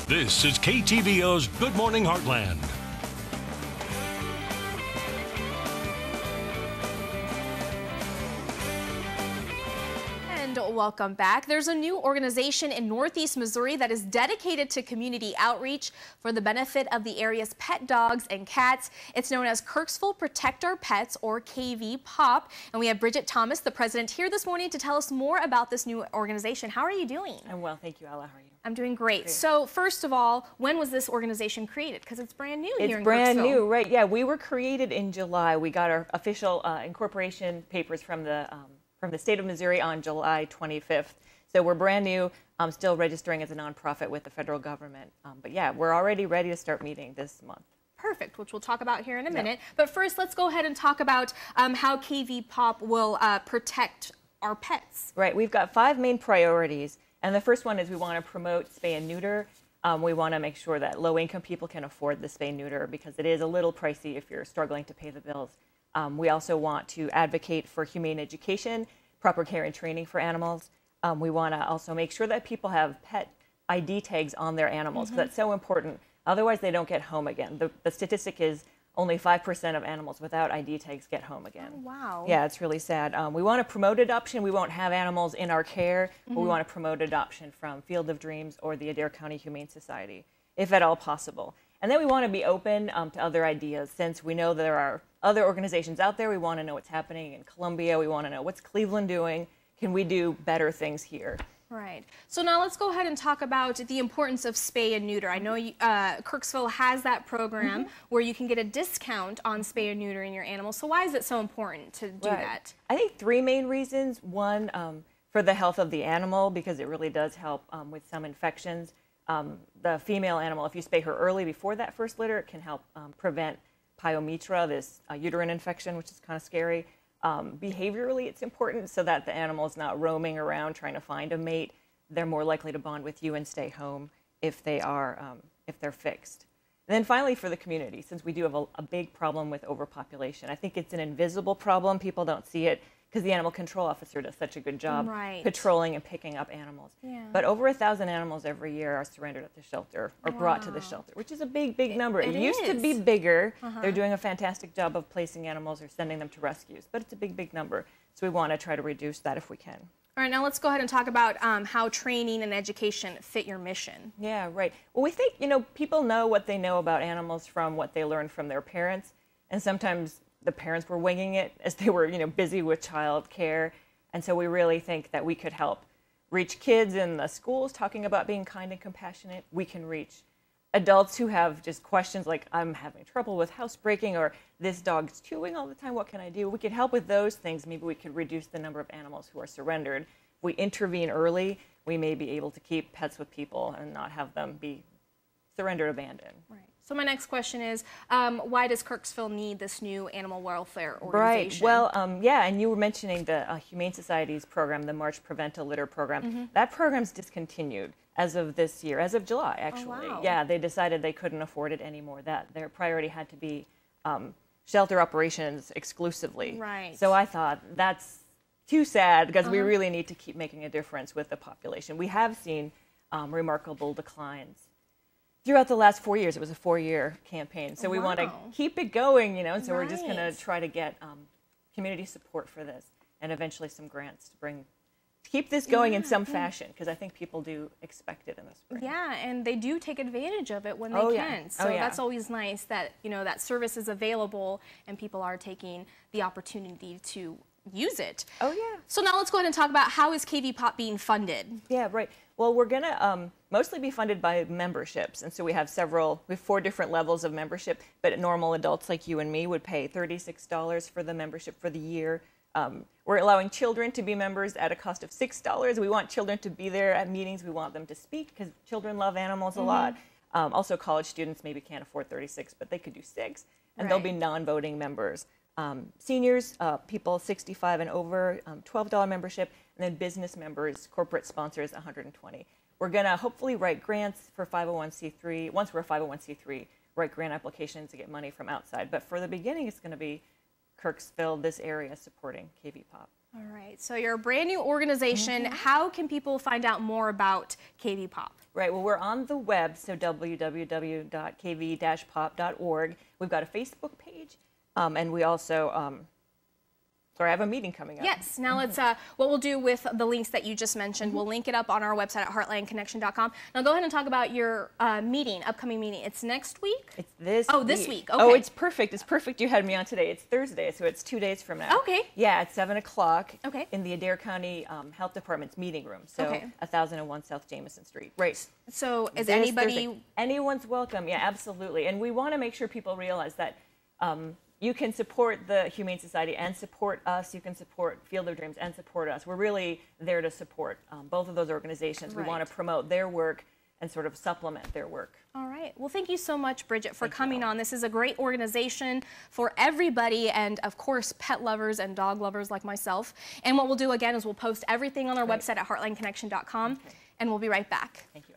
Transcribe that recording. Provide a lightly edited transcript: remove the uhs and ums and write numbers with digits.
This is KTVO's Good Morning Heartland. And welcome back. There's a new organization in Northeast Missouri that is dedicated to community outreach for the benefit of the area's pet dogs and cats. It's known as Kirksville Protect Our Pets, or KV POP. And we have Bridget Thomas, the president, here this morning to tell us more about this new organization. How are you doing? I'm well, thank you, Ella. How are you? I'm doing great. So first of all, when was this organization created? Because it's brand new here in Kirksville. It's brand new, right? Yeah, we were created in July. We got our official incorporation papers from the state of Missouri on July 25th. So we're brand new, still registering as a nonprofit with the federal government. But yeah, we're already ready to start meeting this month. Perfect, which we'll talk about here in a minute. But first, let's go ahead and talk about how KV POP will protect our pets. Right, we've got 5 main priorities. And the first one is we want to promote spay and neuter. We want to make sure that low-income people can afford the spay and neuter because it is a little pricey if you're struggling to pay the bills. We also want to advocate for humane education, proper care and training for animals. We want to also make sure that people have pet ID tags on their animals because that's so important. Otherwise, they don't get home again. The statistic is only 5% of animals without ID tags get home again. Oh, wow. Yeah, it's really sad. We want to promote adoption. We won't have animals in our care, but we want to promote adoption from Field of Dreams or the Adair County Humane Society, if at all possible. And then we want to be open to other ideas. Since we know there are other organizations out there, we want to know what's happening in Columbia. We want to know what's Cleveland doing. Can we do better things here? Right. So now let's go ahead and talk about the importance of spay and neuter. I know Kirksville has that program where you can get a discount on spay and neutering your animals. So why is it so important to do that? I think 3 main reasons. One, for the health of the animal, because it really does help with some infections. The female animal, if you spay her early before that first litter, it can help prevent pyometra, this uterine infection, which is kind of scary. Behaviorally, it's important so that the animal is not roaming around trying to find a mate. They're more likely to bond with you and stay home if they are, if they're fixed. And then finally, for the community, since we do have a big problem with overpopulation, I think it's an invisible problem. People don't see it because the animal control officer does such a good job patrolling and picking up animals. Yeah. But over 1,000 animals every year are surrendered at the shelter or brought to the shelter, which is a big, big number. It used to be bigger. They're doing a fantastic job of placing animals or sending them to rescues, but it's a big, big number. So we want to try to reduce that if we can. All right, now let's go ahead and talk about how training and education fit your mission. Yeah, right. Well, we think, people know what they know about animals from what they learned from their parents, and sometimes the parents were winging it as they were, busy with child care. And so we really think that we could help reach kids in the schools talking about being kind and compassionate. We can reach adults who have just questions like, I'm having trouble with housebreaking, or this dog's chewing all the time, what can I do? We could help with those things. Maybe we could reduce the number of animals who are surrendered. If we intervene early, we may be able to keep pets with people and not have them be surrendered, abandoned. Right. So my next question is, why does Kirksville need this new animal welfare organization? Right. Well, yeah, and you were mentioning the Humane Society's program, the March Prevent a Litter program. That program's discontinued as of this year, as of July, actually. Oh, wow. Yeah, they decided they couldn't afford it anymore. That their priority had to be shelter operations exclusively. Right. So I thought that's too sad because we really need to keep making a difference with the population. We have seen remarkable declines throughout the last 4 years. It was a 4-year campaign. So we want to keep it going, and so we're just going to try to get community support for this and eventually some grants to keep this going in some fashion, because I think people do expect it in the spring. Yeah, and they do take advantage of it when they can. So that's always nice that, that service is available and people are taking the opportunity to use it. Oh, yeah. So now let's go ahead and talk about how is KV POP being funded? Yeah, right. Well, we're going to mostly be funded by memberships. And so we have 4 different levels of membership, but normal adults like you and me would pay $36 for the membership for the year. We're allowing children to be members at a cost of $6. We want children to be there at meetings. We want them to speak because children love animals a lot. Also, college students maybe can't afford $36, but they could do $6, and they'll be non-voting members. Seniors, people 65 and over, $12 membership, and then business members, corporate sponsors, $120. We're going to hopefully write grants for 501c3. Once we're a 501c3, write grant applications to get money from outside. But for the beginning, it's going to be Kirksville, this area, supporting KV POP. All right, so you're a brand new organization. How can people find out more about KV Pop? Right, well, we're on the web, so www.kv-pop.org. We've got a Facebook page, and we also, sorry, I have a meeting coming up. Yes, now let's, what we'll do with the links that you just mentioned, we'll link it up on our website at heartlandconnection.com. Now go ahead and talk about your upcoming meeting. It's next week? It's this week. This week, okay. Oh, it's perfect. It's perfect you had me on today. It's Thursday, so it's 2 days from now. Okay. Yeah, at 7 o'clock Okay. in the Adair County Health Department's meeting room, so Okay. 1001 South Jameson Street. Right. So is This anybody... Thursday. Anyone's welcome, yeah, absolutely. And we want to make sure people realize that you can support the Humane Society and support us. You can support Field of Dreams and support us. We're really there to support both of those organizations. We want to promote their work and sort of supplement their work. All right. Well, thank you so much, Bridget, for coming on. This is a great organization for everybody and, of course, pet lovers and dog lovers like myself. And what we'll do, again, is we'll post everything on our website at heartlandconnection.com, and we'll be right back. Thank you.